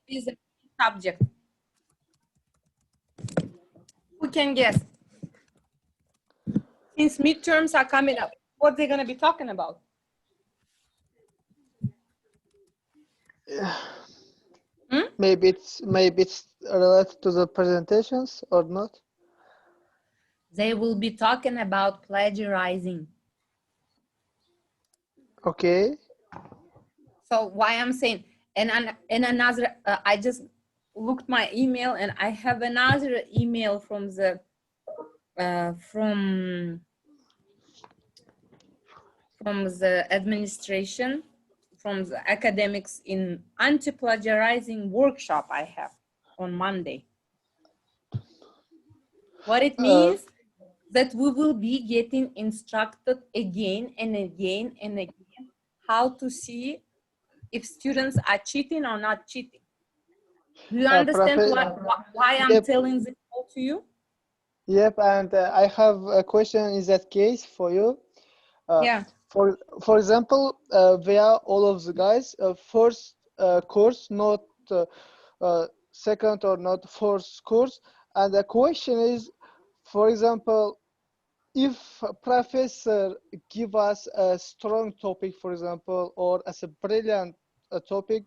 is the subject? Who can guess? Since midterms are coming up, what they're going to be talking about? Maybe it's related to the presentations or not. They will be talking about plagiarizing. Okay. So why I'm saying, and another, I just looked my email and I have another email from the from the administration, from the academics in anti-plagiarizing workshop I have on Monday. What it means that we will be getting instructed again and again and again how to see if students are cheating or not cheating. Do you understand why I'm telling this all to you? Yep, and I have a question in that case for you. Yeah. For example, we are all of the guys first course, not second or not fourth course, and the question is, for example, if a professor give us a strong topic, for example, or as a brilliant topic,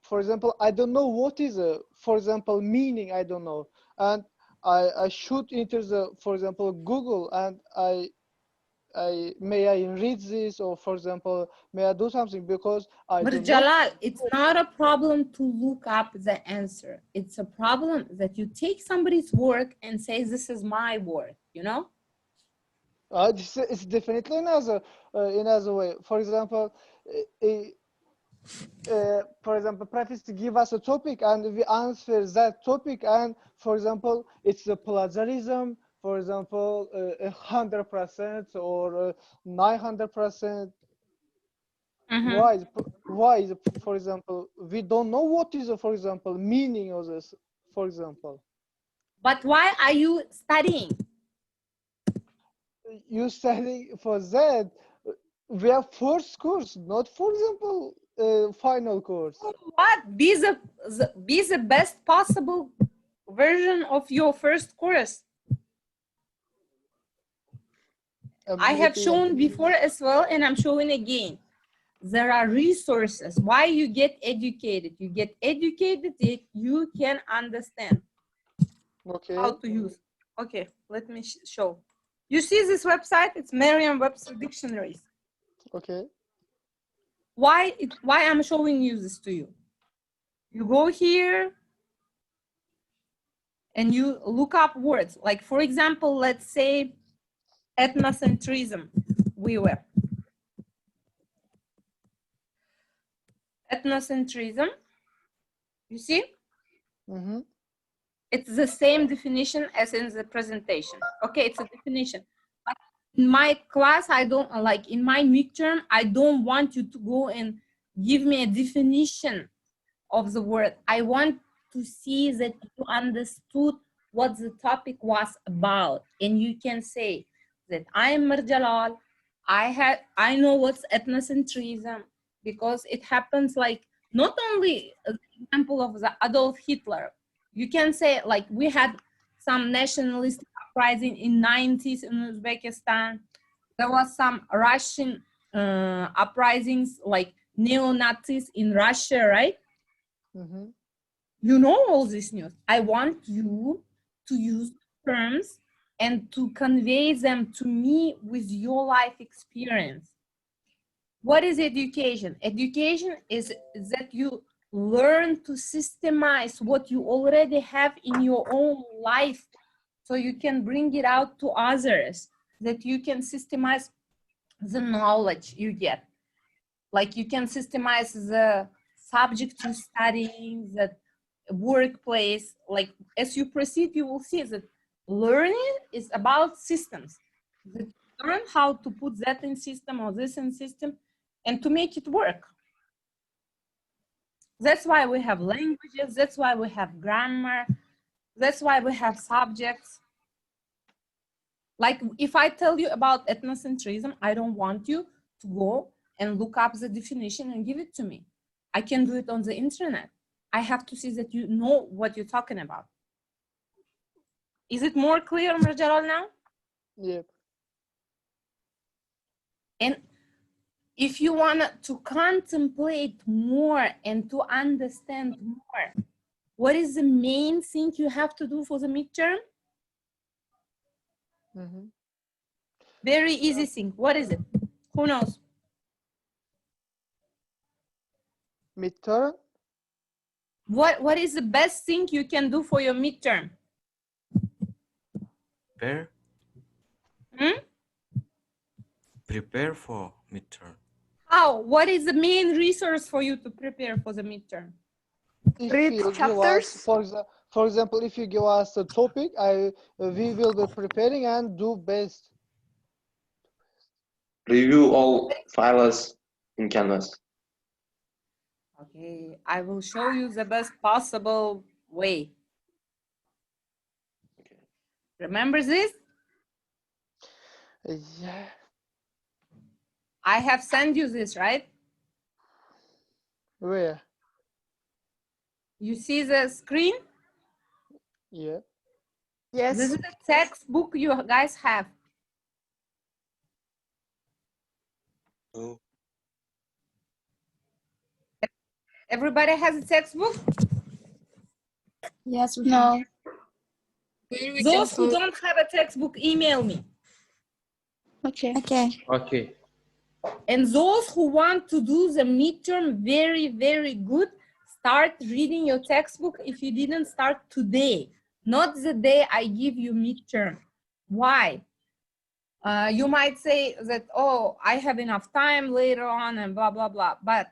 for example, I don't know what is for example, meaning, I don't know, and I should enter the, for example, Google, and may I read this, or for example, may I do something, because I but don't Jalal, know. it's not a problem to look up the answer. It's a problem that you take somebody's work and say, this is my work, you know? It's definitely another way. For example, professor give us a topic and we answer that topic, and for example, it's a plagiarism. For example, 100% or 900%. Why? For example, we don't know what is, for example, meaning of this. For example. But why are you studying? You studying for that? We have first course, not, for example, final course. What? Be the best possible version of your first course. I have shown before as well, and I'm showing again. There are resources. Why you get educated? You get educated if you can understand how to use. Okay, let me show. You see this website? It's Merriam-Webster dictionaries. Okay. Why I'm showing you this to you? You go here and you look up words. Like, for example, let's say ethnocentrism. Ethnocentrism. You see? It's the same definition as in the presentation. Okay, it's a definition. But in my class, I don't, like in my midterm, I don't want you to go and give me a definition of the word. I want to see that you understood what the topic was about. And you can say that I am Mir Jalal. I know what's ethnocentrism, because it happens like not only an example of the Adolf Hitler. You can say like we had some nationalist uprising in 90s in Uzbekistan. There was some Russian uprisings like neo-Nazis in Russia, right? You know all this news. I want you to use terms and to convey them to me with your life experience. What is education? Education is that you learn to systemize what you already have in your own life so you can bring it out to others, that you can systemize the knowledge you get. Like you can systemize the subject you're studying, the workplace. Like as you proceed, you will see that learning is about systems. That you learn how to put that in system or this in system and to make it work. That's why we have languages, that's why we have grammar, that's why we have subjects. Like if I tell you about ethnocentrism, I don't want you to go and look up the definition and give it to me. I can do it on the internet. I have to see that you know what you're talking about. Is it more clear, Marjalal, now? Yep. And if you want to contemplate more and to understand more, what is the main thing you have to do for the midterm? Mm-hmm. Very easy thing. What is it? Who knows? Midterm? What is the best thing you can do for your midterm? Prepare. Hmm? Prepare for midterm. How? What is the main resource for you to prepare for the midterm? If Read you give us, chapters. for example, if you give us a topic, we will be preparing and do best. Review all files in Canvas. Okay, I will show you the best possible way. Remember this? Yeah. I have sent you this, right? Where? You see the screen? Yeah. Yes. This is the textbook you guys have. No. Everybody has a textbook? Yes. No. Those who don't have a textbook, email me. Okay. Okay. Okay. And those who want to do the midterm very, very good, start reading your textbook if you didn't start today, not the day I give you midterm. Why? You might say that, oh, I have enough time later on and blah, blah, blah. But,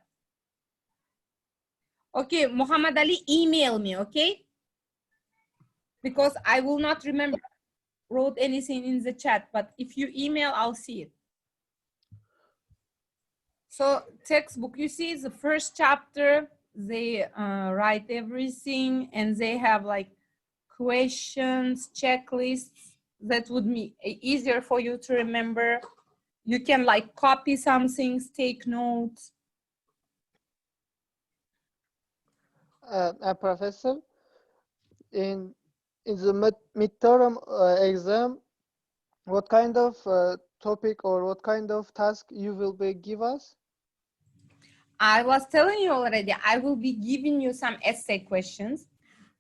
okay, Muhammad Ali, email me, okay? Because I will not remember wrote anything in the chat, but if you email, I'll see it. So textbook, you see the first chapter, they write everything and they have like questions, checklists that would be easier for you to remember. You can like copy some things, take notes. Professor, in the midterm exam, what kind of topic or what kind of task you will be give us? I was telling you already, I will be giving you some essay questions.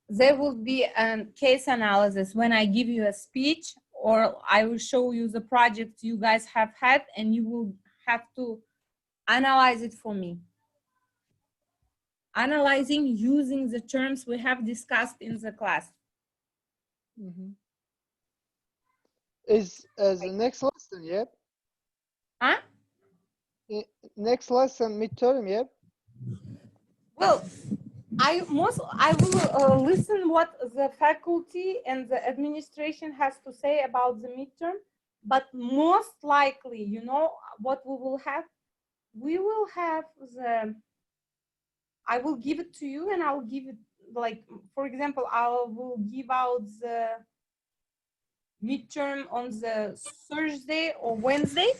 There will be a case analysis when I give you a speech, or I will show you the project you guys have had and you will have to analyze it for me. Analyzing using the terms we have discussed in the class. Mm-hmm. Is the next lesson, yep? Huh? Next lesson, midterm, yep? Well, I will listen what the faculty and the administration has to say about the midterm, but most likely, you know what we will have? We will have I will give it to you and I'll give it, like, for example, I will give out the midterm on the Thursday or Wednesday,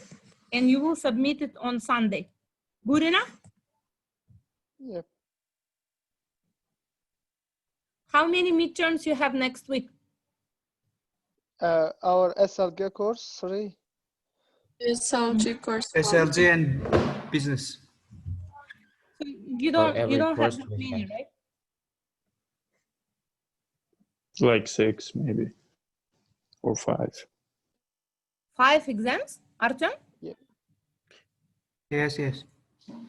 and you will submit it on Sunday. Good enough? Yep. How many midterms you have next week? Our SLG course 3. SLG course. SLG and business. So you don't have that many, right? Like 6 maybe, or 5. 5 exams, Artem? Yes, yes.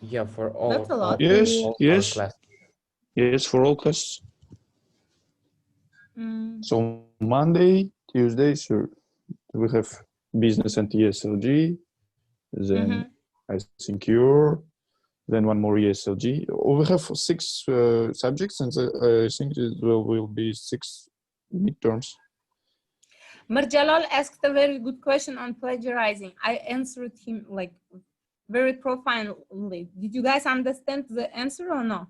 Yeah, for all. That's a lot. Yes, all yes, class. yes, for all classes. Mm. So Monday, Tuesday, so we have business and ESLG, then I think your, then one more ESLG. We have 6 subjects, and I think it will be 6 midterms. Marjalal asked a very good question on plagiarizing. I answered him like very profoundly. Did you guys understand the answer or no?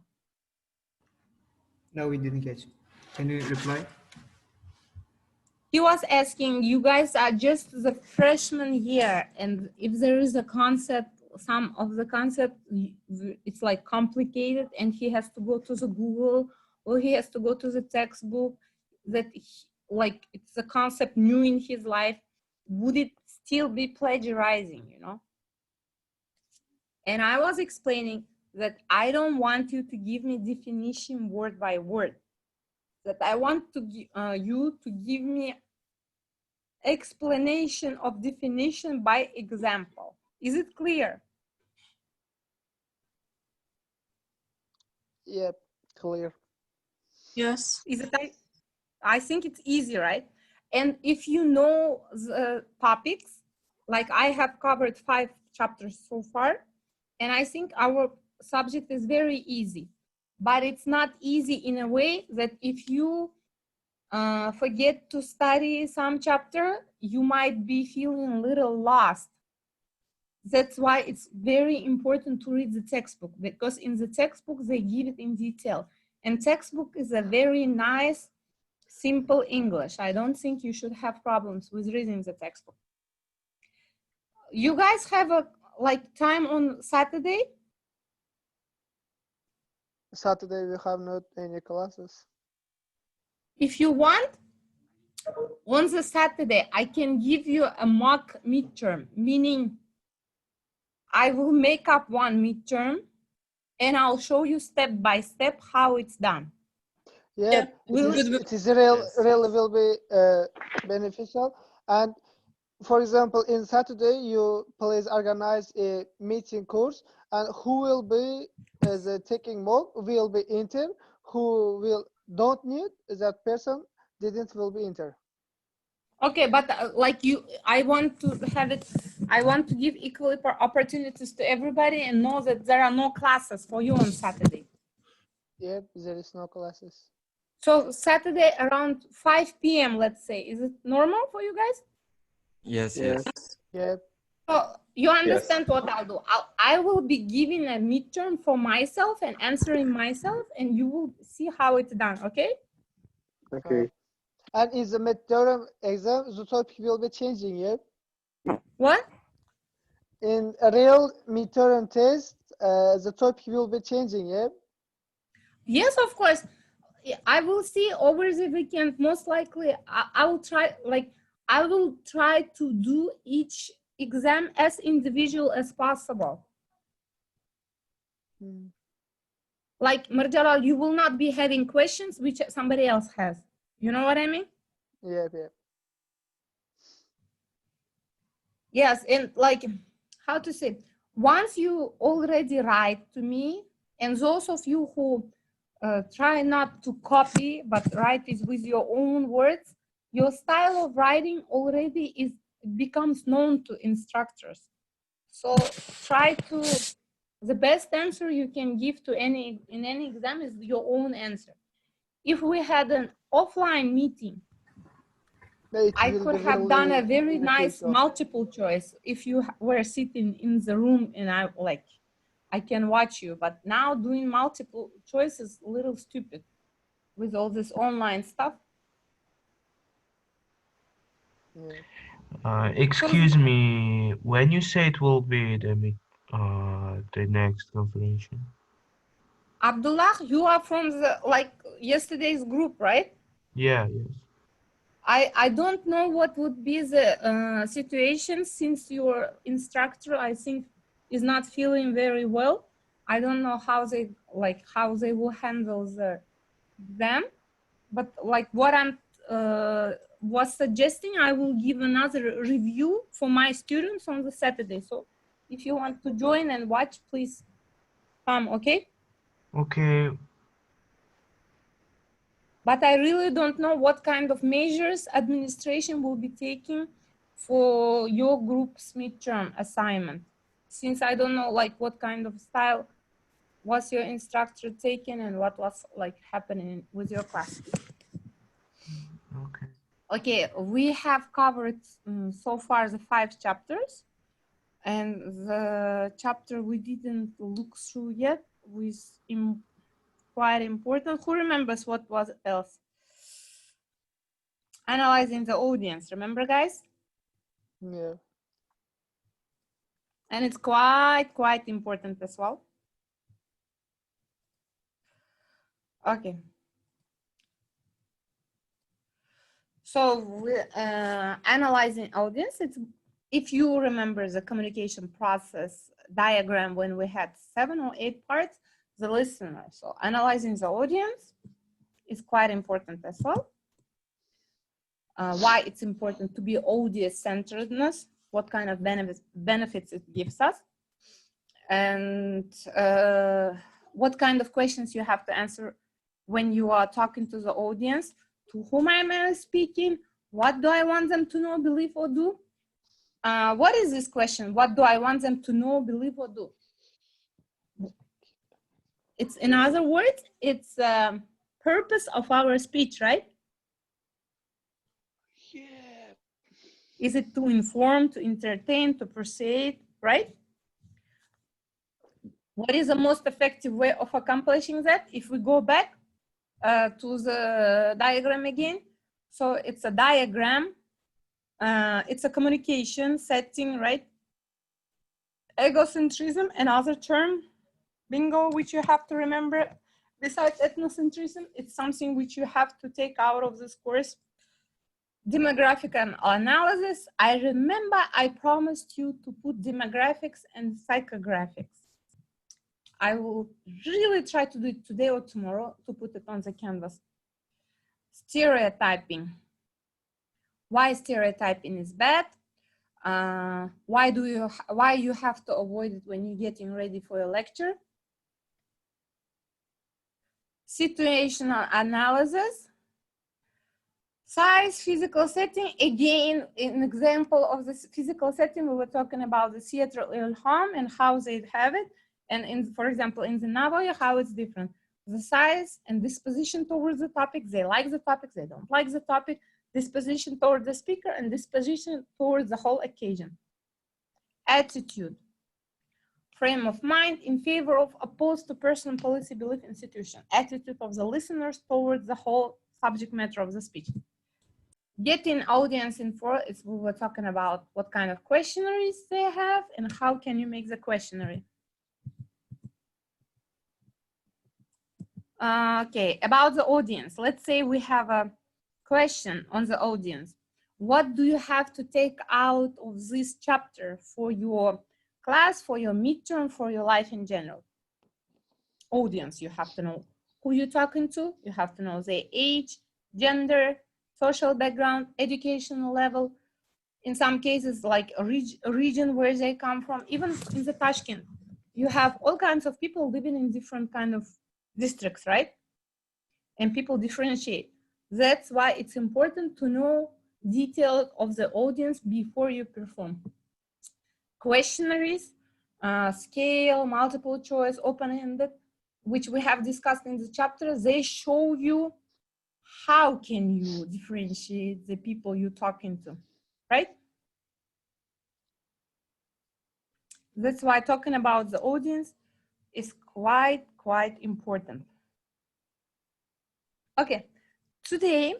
No, we didn't catch. Can you reply? He was asking, you guys are just the freshman year, and if there is a concept some of the concept, it's like complicated and he has to go to the Google or he has to go to the textbook, that like it's a concept new in his life, would it still be plagiarizing, you know? And I was explaining that I don't want you to give me definition word by word, that I want to you to give me explanation of definition by example. Is it clear? Yep, clear. Yes. Is it? I think it's easy, right? And if you know the topics, like I have covered 5 chapters so far, and I think our subject is very easy, but it's not easy in a way that if you forget to study some chapter, you might be feeling a little lost. That's why it's very important to read the textbook, because in the textbook, they give it in detail. And textbook is a very nice, simple English. I don't think you should have problems with reading the textbook. You guys have a like time on Saturday? Saturday we have not any classes. If you want, on the Saturday, I can give you a mock midterm, meaning I will make up one midterm and I'll show you step by step how it's done. Yeah, it is really will be beneficial. And for example, in Saturday, you please organize a meeting course, and who will be the taking mock will be enter, who will don't need that person didn't will be enter. Okay, but like you, I want to have it, I want to give equal opportunities to everybody and know that there are no classes for you on Saturday. Yep, there is no classes. So Saturday around 5 p.m., let's say, is it normal for you guys? Yes, Yes. yes. Yep. So you understand what I'll do. I will be giving a midterm for myself and answering myself, and you will see how it's done, okay? Okay. And in the midterm exam, the topic will be changing, yeah? What? In a real midterm test, the topic will be changing, yeah? Yes, of course. I will see over the weekend, most likely. I will try, like, I will try to do each exam as individual as possible. Like, Marjala, you will not be having questions which somebody else has. You know what I mean? Yep, yep. Yes, and like, how to say, once you already write to me, and those of you who try not to copy, but write it with your own words, your style of writing already becomes known to instructors. So try to, the best answer you can give to in any exam is your own answer. If we had an offline meeting, I could have done a very nice multiple choice if you were sitting in the room and I can watch you, but now doing multiple choice is a little stupid with all this online stuff. Excuse me, when you say it will be the next confirmation? Abdullah, you are from the yesterday's group, right? Yeah, yes. I don't know what would be the situation, since your instructor, I think, is not feeling very well. I don't know how they will handle them, but like what I'm was suggesting, I will give another review for my students on the Saturday. So if you want to join and watch, please come, okay? Okay. But I really don't know what kind of measures administration will be taking for your group's midterm assignment, since I don't know like what kind of style was your instructor taking and what was like happening with your class. Okay. Okay, we have covered so far the 5 chapters, and the chapter we didn't look through yet was quite important. Who remembers what was else? Analyzing the audience, remember guys? Yeah. And it's quite important as well. Okay. So we're analyzing audience. It's, if you remember the communication process diagram when we had 7 or 8 parts, the listener. So analyzing the audience is quite important as well. Why it's important to be audience-centeredness, what kind of benefits it gives us, and what kind of questions you have to answer when you are talking to the audience. To whom am I speaking? What do I want them to know, believe, or do? What is this question? What do I want them to know, believe, or do? It's, in other words, it's purpose of our speech, right? Yeah. Is it to inform, to entertain, to persuade, right? What is the most effective way of accomplishing that? If we go back to the diagram again. So it's a diagram. It's a communication setting, right? Egocentrism, another term, bingo, which you have to remember. Besides ethnocentrism, it's something which you have to take out of this course. Demographic analysis. I remember I promised you to put demographics and psychographics. I will really try to do it today or tomorrow to put it on the canvas. Stereotyping. Why stereotyping is bad? Why you have to avoid it when you're getting ready for a lecture? Situational analysis. Size, physical setting. Again, an example of this physical setting, we were talking about the theater Ilham and how they have it. And in, for example, in the Navoya, how it's different. The size and disposition towards the topic, they like the topic, they don't like the topic, disposition towards the speaker, and disposition towards the whole occasion. Attitude, frame of mind in favor of, opposed to person, policy, belief, institution. Attitude of the listeners towards the whole subject matter of the speech. Getting audience info is, we were talking about what kind of questionnaires they have and how can you make the questionnaire. Okay, about the audience. Let's say we have a question on the audience. What do you have to take out of this chapter for your class, for your midterm, for your life in general? Audience, you have to know who you're talking to. You have to know their age, gender, social background, educational level. In some cases, like a region where they come from. Even in the Tashkent, you have all kinds of people living in different kind of districts, right? And people differentiate. That's why it's important to know details of the audience before you perform. Questionnaires, scale, multiple choice, open-ended, which we have discussed in the chapter, they show you how can you differentiate the people you're talking to, right? That's why talking about the audience is quite important. Okay, today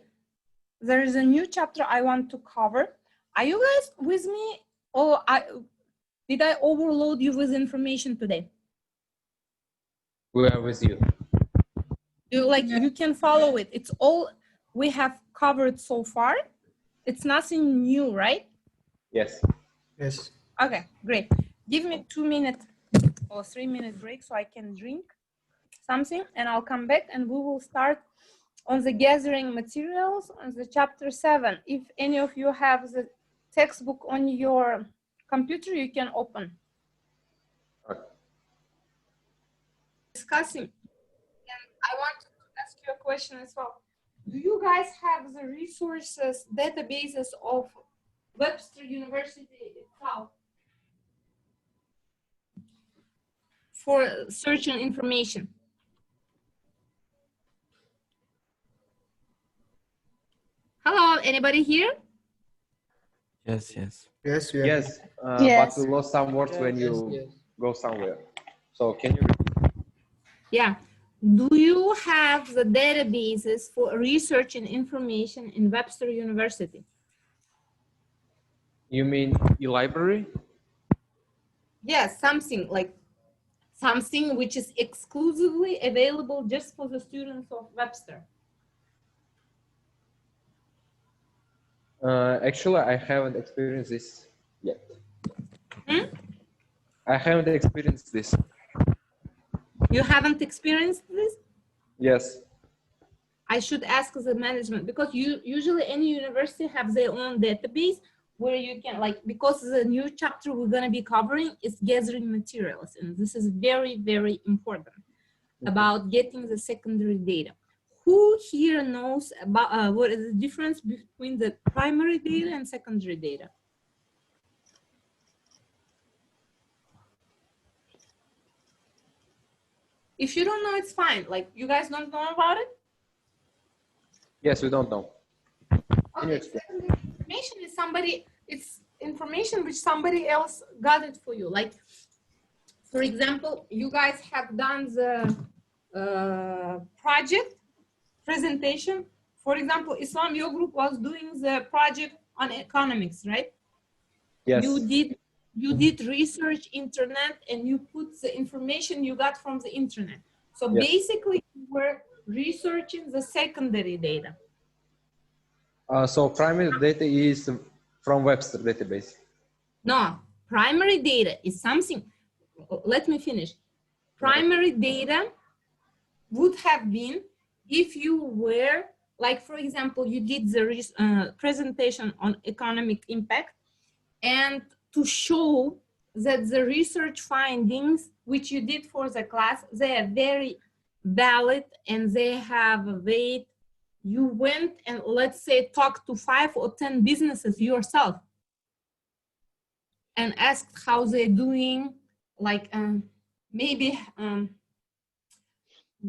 there is a new chapter I want to cover. Are you guys with me, or did I overload you with information today? We are with you. You can follow it. It's all we have covered so far. It's nothing new, right? Yes. Yes. Okay, great. Give me 2 minutes or 3 minute break so I can drink something, and I'll come back and we will start on the gathering materials on the chapter 7. If any of you have the textbook on your computer, you can open. Okay. Discussing, and I want to ask you a question as well. Do you guys have the resources, databases of Webster University itself for searching information? Hello, anybody here? Yes, yes. Yes. Yeah. Yes. Yes. But we lost some words when you go somewhere. So can you repeat? Yeah. Do you have the databases for research and information in Webster University? You mean e-library? Yes, something like something which is exclusively available just for the students of Webster. Actually, I haven't experienced this yet. Hmm? I haven't experienced this. You haven't experienced this? Yes. I should ask the management because usually any university have their own database where you can like, because the new chapter we're going to be covering is gathering materials. And this is very, very important about getting the secondary data. Who here knows about what is the difference between the primary data and secondary data? If you don't know, it's fine. Like you guys don't know about it? Yes, we don't know. Can you Okay, explain? secondary information is it's information which somebody else got it for you. Like, for example, you guys have done the project presentation. For example, Islam, your group was doing the project on economics, right? Yes. You did research internet and you put the information you got from the internet. So Yes. basically you were researching the secondary data. So primary data is from Webster database. No, primary data is something, let me finish. Primary data would have been if you were, like for example, you did the presentation on economic impact, and to show that the research findings which you did for the class, they are very valid and they have a weight. You went and let's say talked to 5 or 10 businesses yourself and asked how they're doing, like maybe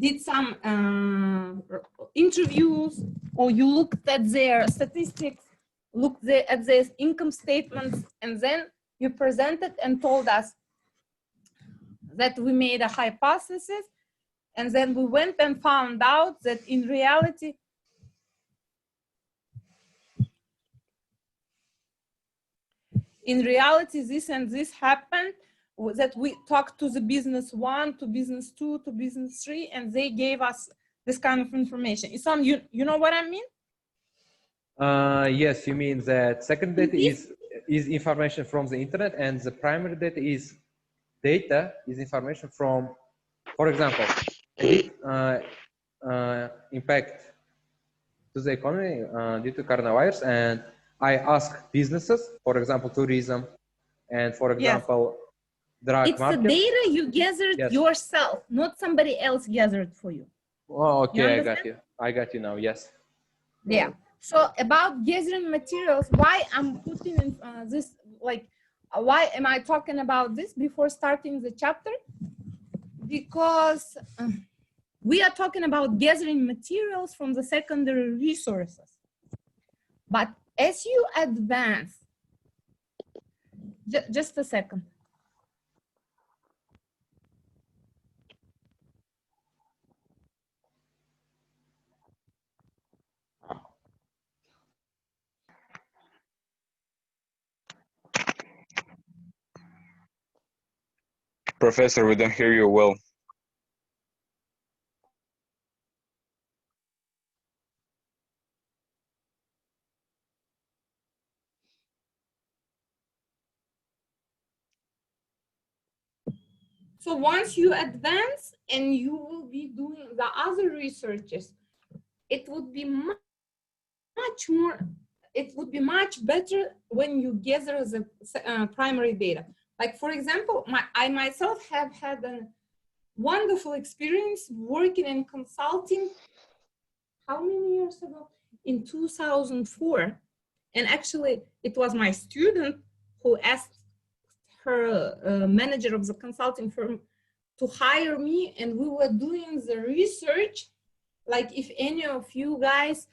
did some interviews, or you looked at their statistics, looked at their income statements, and then you presented and told us that we made a hypothesis, and then we went and found out that in reality, this and this happened, that we talked to the business 1, to business 2, to business 3, and they gave us this kind of information. Isam, you know what I mean? Yes, you mean that second data is information from the internet, and the primary data is information from, for example, impact to the economy due to coronavirus, and I ask businesses, for example, tourism, and for example, drug it's market. the data you gathered Yes. yourself, not somebody else gathered for you. Oh, okay, You I got you. I got you now. Yes. Yeah. So about gathering materials, why I'm putting in this, like, why am I talking about this before starting the chapter? Because we are talking about gathering materials from the secondary resources. But as you advance, just a second. Professor, we don't hear you well. So once you advance and you will be doing the other researches, it would be much better when you gather the primary data. Like for example, I myself have had a wonderful experience working in consulting. How many years ago? In 2004. And actually it was my student who asked her manager of the consulting firm to hire me, and we were doing the research. Like if any of you guys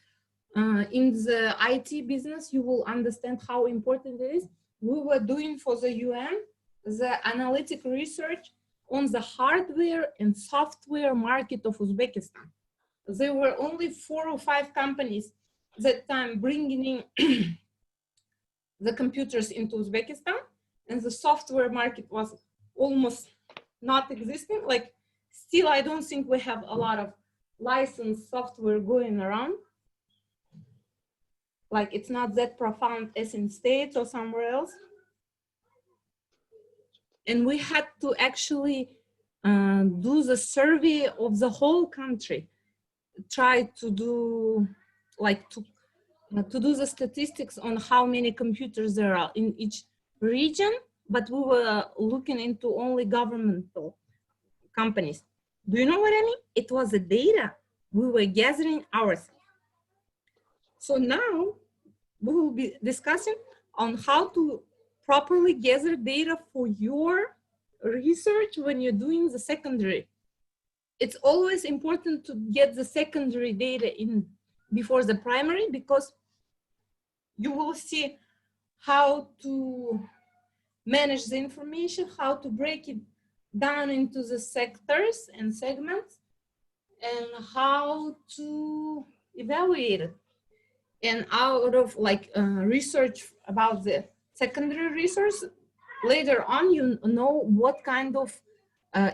in the IT business, you will understand how important it is. We were doing for the UN the analytic research on the hardware and software market of Uzbekistan. There were only 4 or 5 companies that time bringing in the computers into Uzbekistan, and the software market was almost not existing. Like still, I don't think we have a lot of licensed software going around. Like it's not that profound as in States or somewhere else. And we had to actually do the survey of the whole country, try to do like to do the statistics on how many computers there are in each region, but we were looking into only governmental companies. Do you know what I mean? It was the data we were gathering ourselves. So now we will be discussing on how to properly gather data for your research when you're doing the secondary. It's always important to get the secondary data in before the primary, because you will see how to manage the information, how to break it down into the sectors and segments, and how to evaluate it. And out of like research about the secondary resource, later on you know what kind of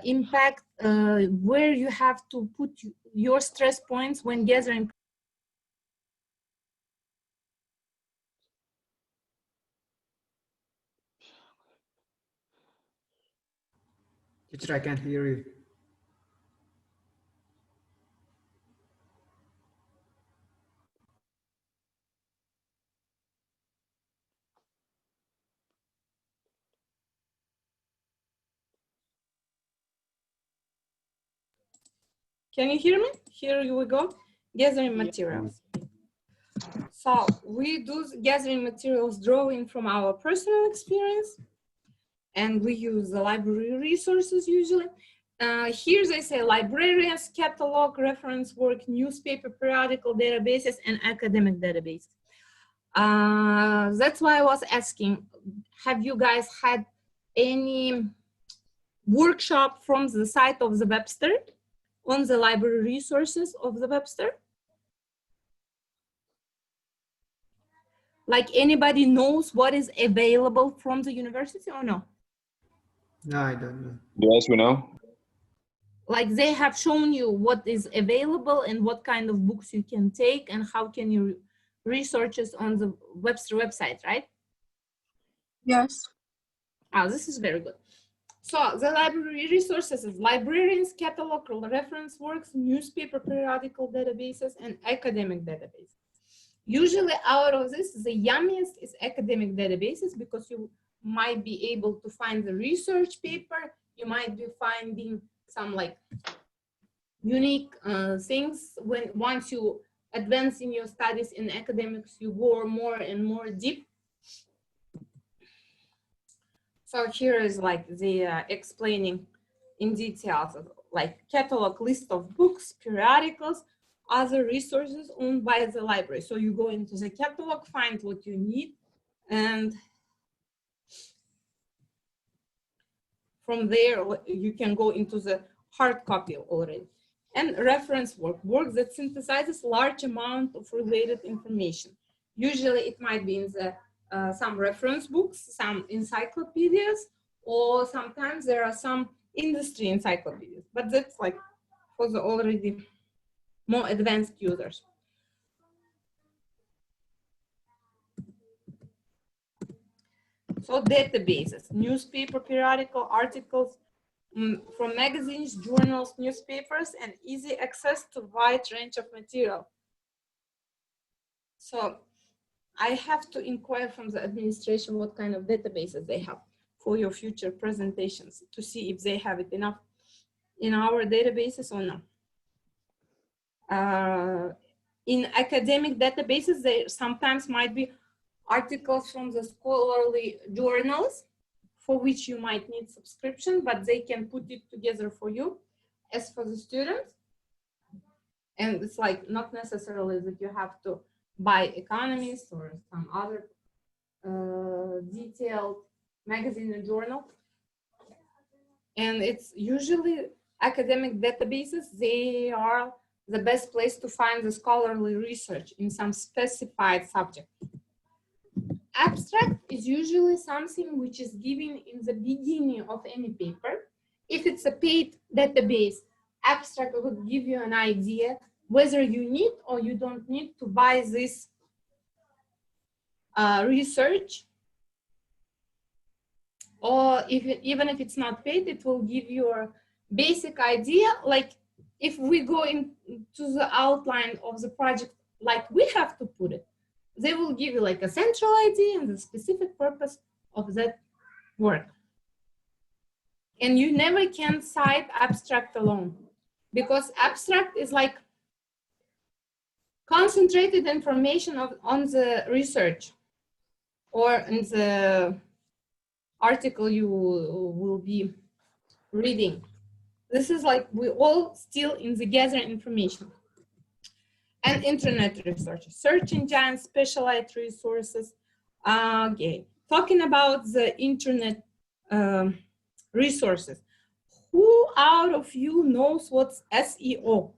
impact, where you have to put your stress points when gathering. Teacher, I can't hear you. Can you hear me? Here we go. Gathering materials. So we do gathering materials drawing from our personal experience, and we use the library resources usually. Here they say librarians, catalog, reference work, newspaper, periodical databases, and academic databases. That's why I was asking, have you guys had any workshop from the site of the Webster on the library resources of the Webster? Like anybody knows what is available from the university or no? No, I don't know. Yes, we know. Like they have shown you what is available and what kind of books you can take and how can you research it on the Webster website, right? Yes. Oh, this is very good. So the library resources is librarians, catalog, reference works, newspaper, periodical databases, and academic databases. Usually out of this, the yummiest is academic databases, because you might be able to find the research paper, you might be finding some like unique things. Once you advance in your studies in academics, you go more and more deep. So here is like the explaining in details of like catalog, list of books, periodicals, other resources owned by the library. So you go into the catalog, find what you need, and from there you can go into the hard copy already. And reference work that synthesizes large amount of related information. Usually it might be in the some reference books, some encyclopedias, or sometimes there are some industry encyclopedias, but that's like for the already more advanced users. So databases, newspaper, periodical, articles from magazines, journals, newspapers, and easy access to wide range of material. So I have to inquire from the administration what kind of databases they have for your future presentations to see if they have it enough in our databases or not. In academic databases, there sometimes might be articles from the scholarly journals for which you might need subscription, but they can put it together for you. As for the students, and it's like not necessarily that you have to buy Economist or some other detailed magazine or journal. And it's usually academic databases, they are the best place to find the scholarly research in some specified subject. abstract is usually something which is given in the beginning of any paper. If it's a paid database, abstract would give you an idea whether you need or you don't need to buy this research. Or even if it's not paid, it will give you a basic idea. Like if we go into the outline of the project, like we have to put it, they will give you like a central idea and the specific purpose of that work. And you never can cite abstract alone, because abstract is like concentrated information on the research or in the article you will be reading. This is like we all still in the gathering information. And internet research, search engines, specialized resources. Okay, talking about the internet resources. Who out of you knows what's SEO?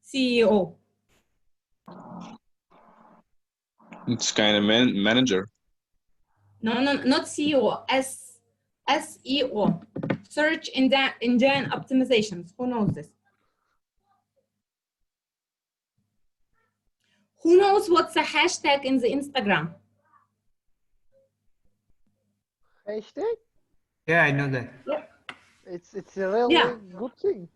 CEO. It's kind of manager. No, not CEO. SEO. Search engine optimizations. Who knows this? Who knows what's a hashtag in the Instagram? Hashtag? Yeah, I know that. Yeah. It's a really good thing.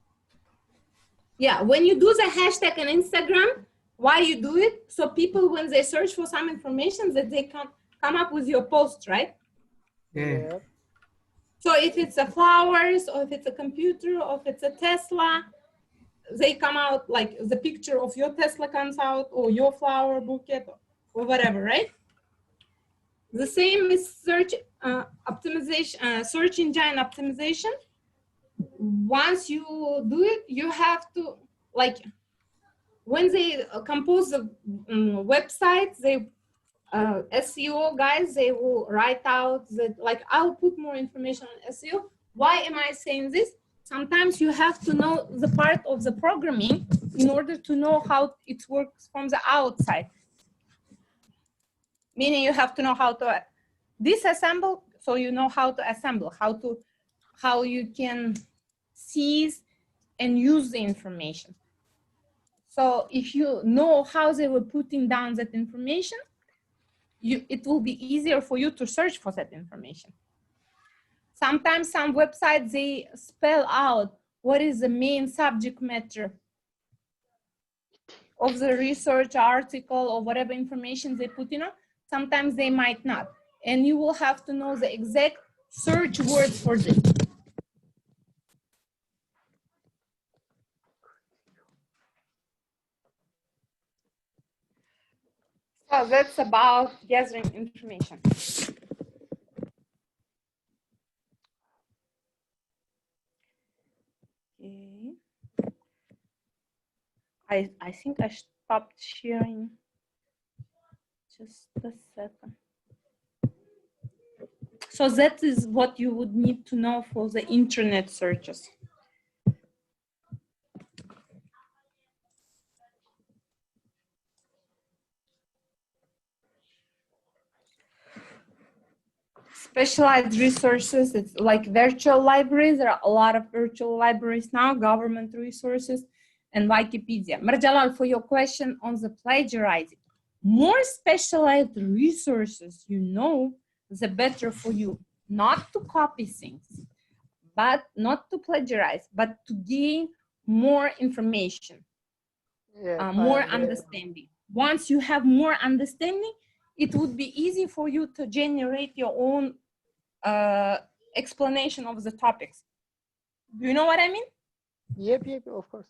Yeah, when you do the hashtag on Instagram, why you do it? So people, when they search for some information, that they can come up with your post, right? Yeah. So if it's a flowers, or if it's a computer, or if it's a Tesla, they come out like the picture of your Tesla comes out, or your flower bouquet, or whatever, right? The same is search optimization, search engine optimization. Once you do it, you have to, like, when they compose the website, they SEO guys, they will write out that, like, I'll put more information on SEO. Why am I saying this? Sometimes you have to know the part of the programming in order to know how it works from the outside. Meaning you have to know how to disassemble, so you know how to assemble, how you can seize and use the information. So if you know how they were putting down that information, it will be easier for you to search for that information. Sometimes some websites, they spell out what is the main subject matter of the research article or whatever information they put in. Sometimes they might not. And you will have to know the exact search word for this. So that's about gathering information. Okay. I think I stopped sharing. Just a second. So that is what you would need to know for the internet searches. Specialized resources, it's like virtual libraries. There are a lot of virtual libraries now, government resources, and Wikipedia. Marjalal, for your question on the plagiarizing, more specialized resources you know, the better for you. Not to copy things, but not to plagiarize, but to gain more information, more understanding. Once you have more understanding, it would be easy for you to generate your own explanation of the topics. Do you know what I mean? Yep, of course.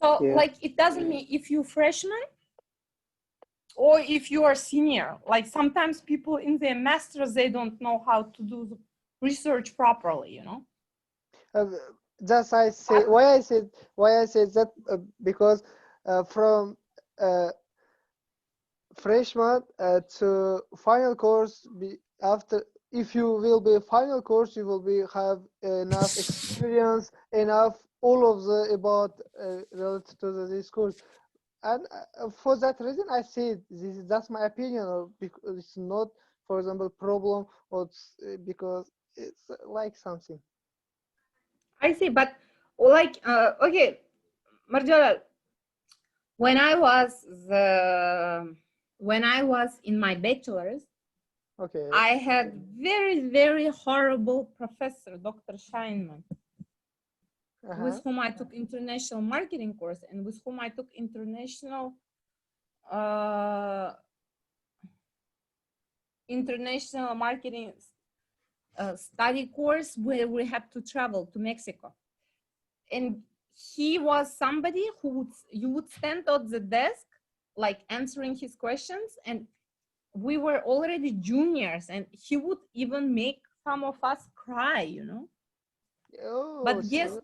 So like, it doesn't mean if you're freshman or if you are senior, like sometimes people in their masters, they don't know how to do the research properly, you know? That's why I said that because from freshman to final course, if you will be final course, you will have enough experience, enough all of the about related to this course. And for that reason, I said that's my opinion, or because it's not, for example, problem, or because it's like something. I see, but like, okay, Marjola, when I was in my bachelor's, Okay. I had very, very horrible professor, Dr. Scheinman, with whom I took international marketing course and with whom I took international marketing study course where we had to travel to Mexico. And he was somebody who you would stand at the desk, like answering his questions, and we were already juniors, and he would even make some of us cry, you know. Oh, But guess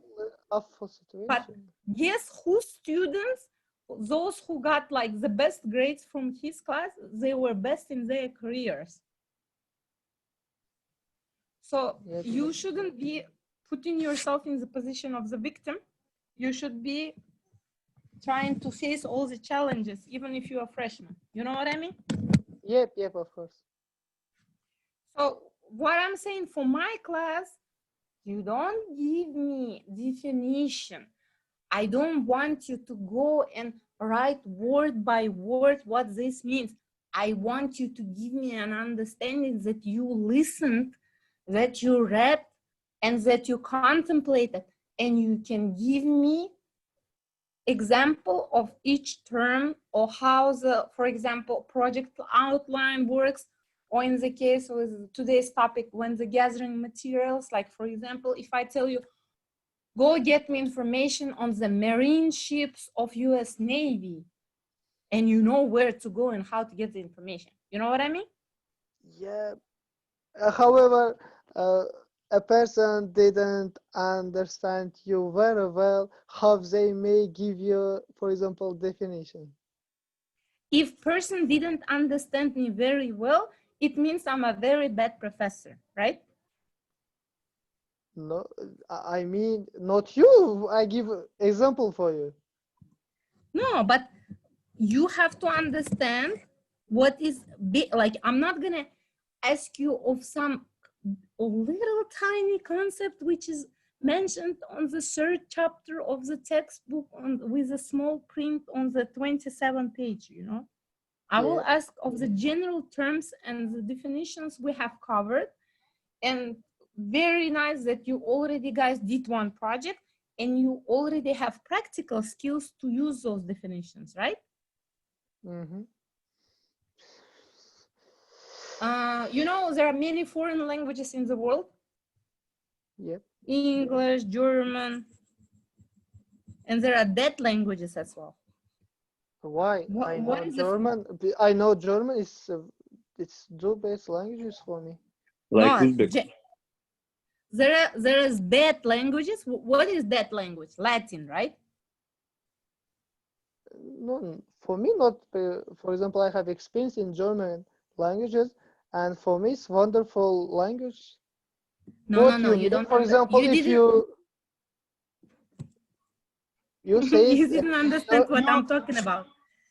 who students, those who got like the best grades from his class, they were best in their careers. So you shouldn't be putting yourself in the position of the victim. You should be trying to face all the challenges, even if you're a freshman. You know what I mean? Yep, of course. So what I'm saying, for my class, you don't give me definition. I don't want you to go and write word by word what this means. I want you to give me an understanding that you listened, that you read, and that you contemplated, and you can give me example of each term, or how the, for example, project outline works, or in the case with today's topic, when the gathering materials, like for example, if I tell you, go get me information on the marine ships of US Navy, and you know where to go and how to get the information. You know what I mean? Yeah. However, a person didn't understand you very well, how they may give you, for example, definition. If person didn't understand me very well, it means I'm a very bad professor, right? No, I mean, not you. I give example for you. No, but you have to understand what is like. I'm not gonna ask you of some little tiny concept which is mentioned on the third chapter of the textbook with a small print on the 27th page, you know. I will ask of the general terms and the definitions we have covered. And very nice that you already guys did one project and you already have practical skills to use those definitions, right? Mm-hmm. You know, there are many foreign languages in the world. Yep. English, German, and there are dead languages as well. Why? I know German. I know German is it's two best languages for me. Like no, Uzbek. There is dead languages. What is dead language? Latin, right? No, for me not. For example, I have experience in German languages, and for me it's wonderful language. No, you don't. For example, if you say you didn't understand what I'm talking about.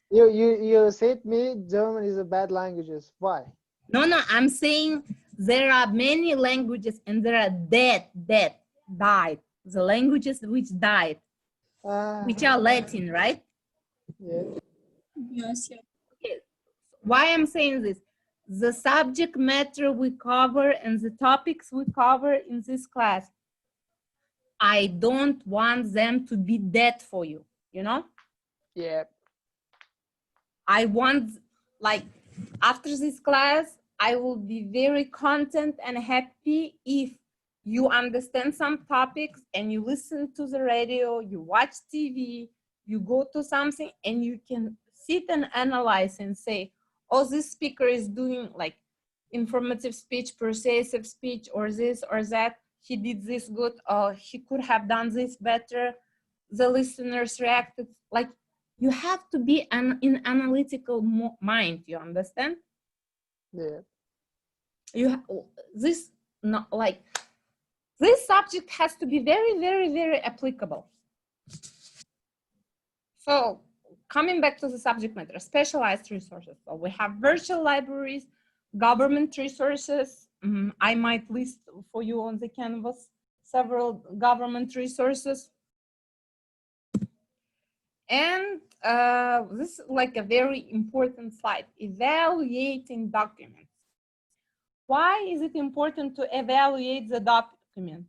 You said me German is a bad languages. Why? No, I'm saying there are many languages and there are died. The languages which died, which are Latin, right? Yes. Okay. Why I'm saying this? The subject matter we cover and the topics we cover in this class, I don't want them to be dead for you, you know? Yeah. I want, like, after this class, I will be very content and happy if you understand some topics and you listen to the radio, you watch TV, you go to something and you can sit and analyze and say, oh, this speaker is doing like informative speech, persuasive speech, or this or that. He did this good, or he could have done this better. The listeners reacted. Like, you have to be in analytical mind, you understand? Yeah. This subject has to be very, very, very applicable. So coming back to the subject matter, specialized resources. So we have virtual libraries, government resources. I might list for you on the canvas several government resources. And this is like a very important slide, evaluating documents. Why is it important to evaluate the document?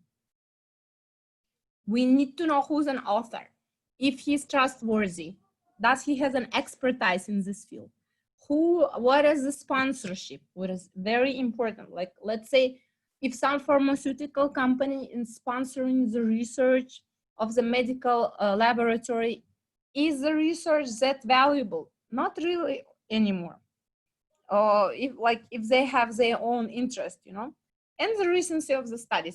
We need to know who's an author, if he's trustworthy, does he has an expertise in this field? What is the sponsorship? What is very important? Like, let's say if some pharmaceutical company is sponsoring the research of the medical laboratory, is the research that valuable? Not really anymore. Or if they have their own interest, you know, and the recency of the study.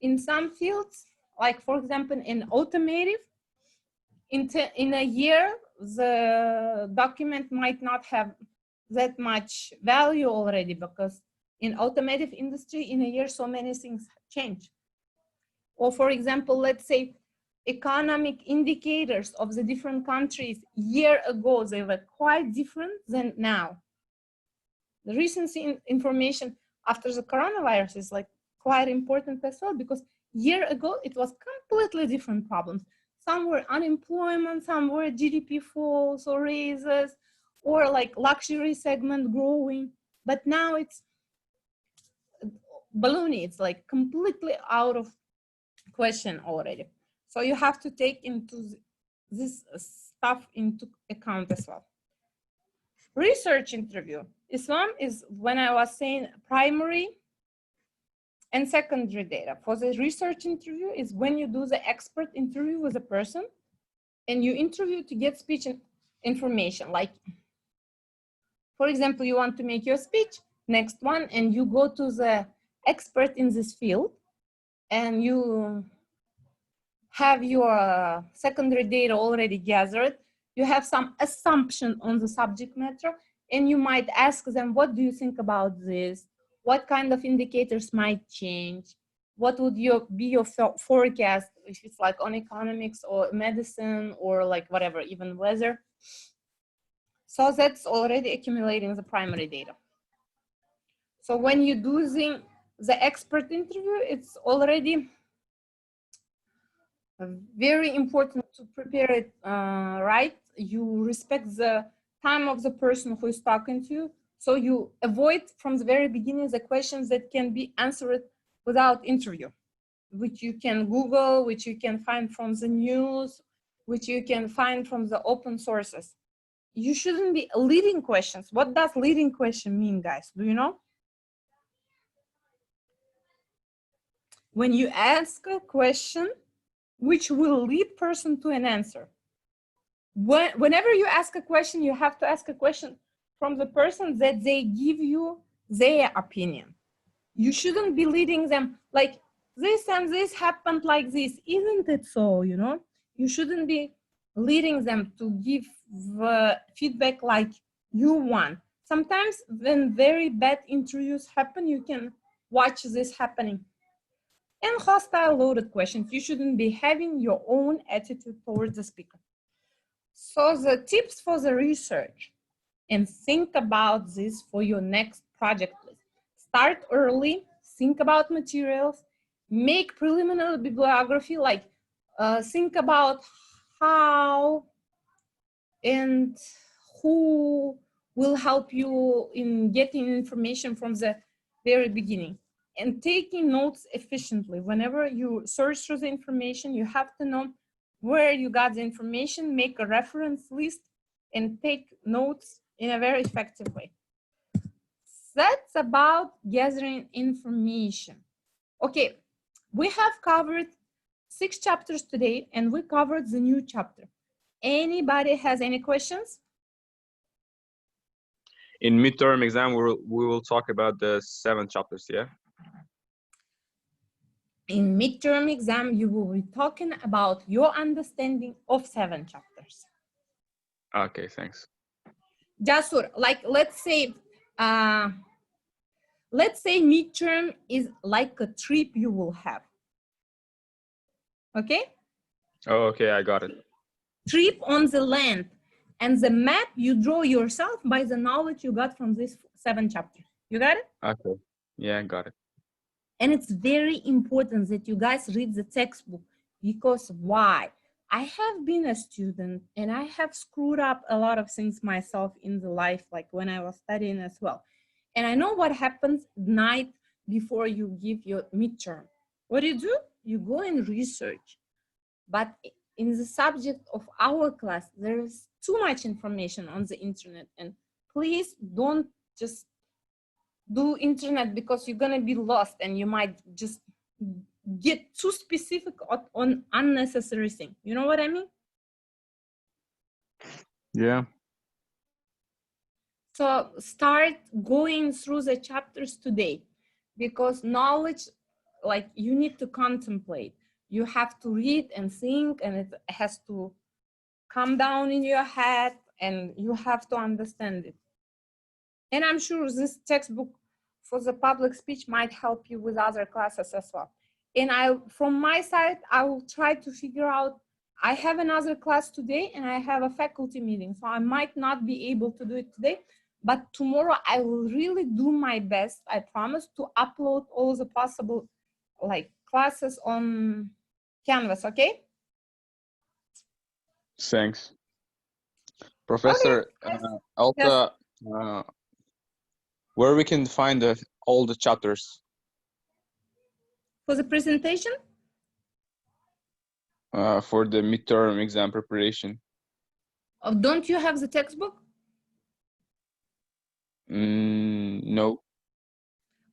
In some fields, like for example, in automotive, in a year, the document might not have that much value already, because in automotive industry, in a year, so many things change. Or for example, let's say economic indicators of the different countries year ago, they were quite different than now. The recency information after the coronavirus is like quite important as well, because year ago it was completely different problems. Some were unemployment, some were GDP falls or raises, or like luxury segment growing. But now it's baloney, it's like completely out of question already. So you have to take into this stuff into account as well. Research interview. This one is when I was saying primary and secondary data. For the research interview is when you do the expert interview with a person and you interview to get speech information. Like, for example, you want to make your speech, next one, and you go to the expert in this field and you have your secondary data already gathered. You have some assumption on the subject matter, and you might ask them, what do you think about this? What kind of indicators might change? What would be your forecast if it's like on economics or medicine or like whatever, even weather? So that's already accumulating the primary data. So when you do the expert interview, it's already very important to prepare it right. You respect the time of the person who is talking to you. So you avoid from the very beginning the questions that can be answered without interview, which you can Google, which you can find from the news, which you can find from the open sources. You shouldn't be leading questions. What does leading question mean, guys? Do you know? When you ask a question which will lead person to an answer. Whenever you ask a question, you have to ask a question from the person that they give you their opinion. You shouldn't be leading them like this and this happened like this. Isn't it so, you know? You shouldn't be leading them to give feedback like you want. Sometimes when very bad interviews happen, you can watch this happening. And hostile loaded questions. You shouldn't be having your own attitude towards the speaker. So the tips for the research, and think about this for your next project list. Start early, think about materials, make preliminary bibliography, like think about how and who will help you in getting information from the very beginning. And taking notes efficiently. Whenever you search through the information, you have to know where you got the information, make a reference list, and take notes in a very effective way. That's about gathering information. Okay, we have covered 6 chapters today, and we covered the new chapter. Anybody has any questions? In midterm exam, we will talk about the 7 chapters, yeah? In midterm exam, you will be talking about your understanding of 7 chapters. Okay, thanks. Jasur, like let's say midterm is like a trip you will have. Okay? Oh, okay, I got it. Trip on the land. And the map you draw yourself by the knowledge you got from these 7 chapters. You got it? Okay. Yeah, I got it. And it's very important that you guys read the textbook, because why? I have been a student and I have screwed up a lot of things myself in the life, like when I was studying as well. And I know what happens night before you give your midterm. What do? You go and research. But in the subject of our class, there is too much information on the internet. And please don't just do internet because you're gonna be lost and you might just get too specific on unnecessary things. You know what I mean? Yeah. So start going through the chapters today, because knowledge, like, you need to contemplate. You have to read and think, and it has to come down in your head, and you have to understand it. And I'm sure this textbook for the public speech might help you with other classes as well. And from my side, I will try to figure out, I have another class today and I have a faculty meeting, so I might not be able to do it today, but tomorrow I will really do my best, I promise, to upload all the possible like classes on Canvas, okay? Thanks. Professor, Alta, where we can find all the chapters? For the presentation? For the midterm exam preparation. Oh, don't you have the textbook? No.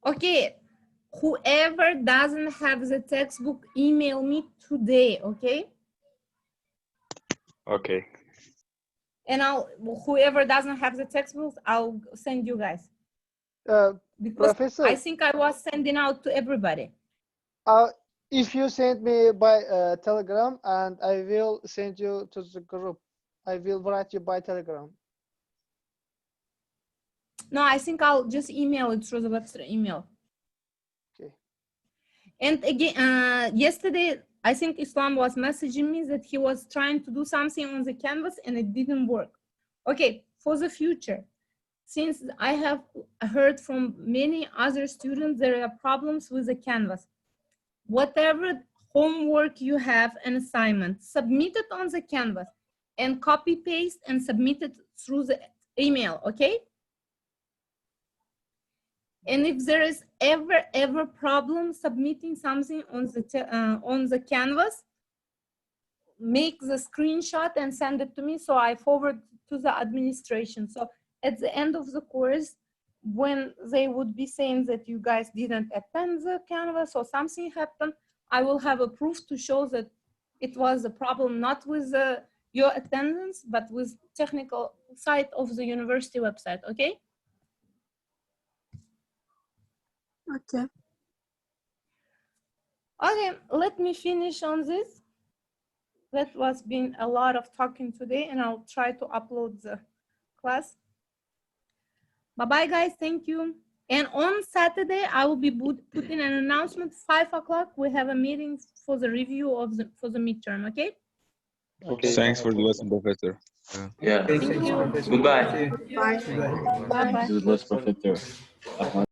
Okay, whoever doesn't have the textbook, email me today, okay? Okay. And whoever doesn't have the textbooks, I'll send you guys. Because Professor, I think I was sending out to everybody. if you send me by Telegram, and I will send you to the group. I will write you by Telegram. No, I think I'll just email it through the Webster email. Okay. And again, yesterday, I think Islam was messaging me that he was trying to do something on the Canvas and it didn't work. Okay, for the future, since I have heard from many other students, there are problems with the Canvas. Whatever homework you have, an assignment, submit it on the Canvas and copy paste and submit it through the email, okay? And if there is ever problem submitting something on the Canvas, make the screenshot and send it to me, so I forward to the administration. So at the end of the course, when they would be saying that you guys didn't attend the Canvas or something happened, I will have a proof to show that it was a problem not with your attendance, but with technical side of the university website, okay? Okay. Okay, let me finish on this. That was been a lot of talking today, and I'll try to upload the class. Bye-bye, guys. Thank you. And on Saturday, I will be putting an announcement. 5 o'clock, we have a meeting for the review of for the midterm. Okay. Okay. Thanks for the lesson, Professor. Yeah. Thank you. Goodbye. Bye. Bye-bye. Professor.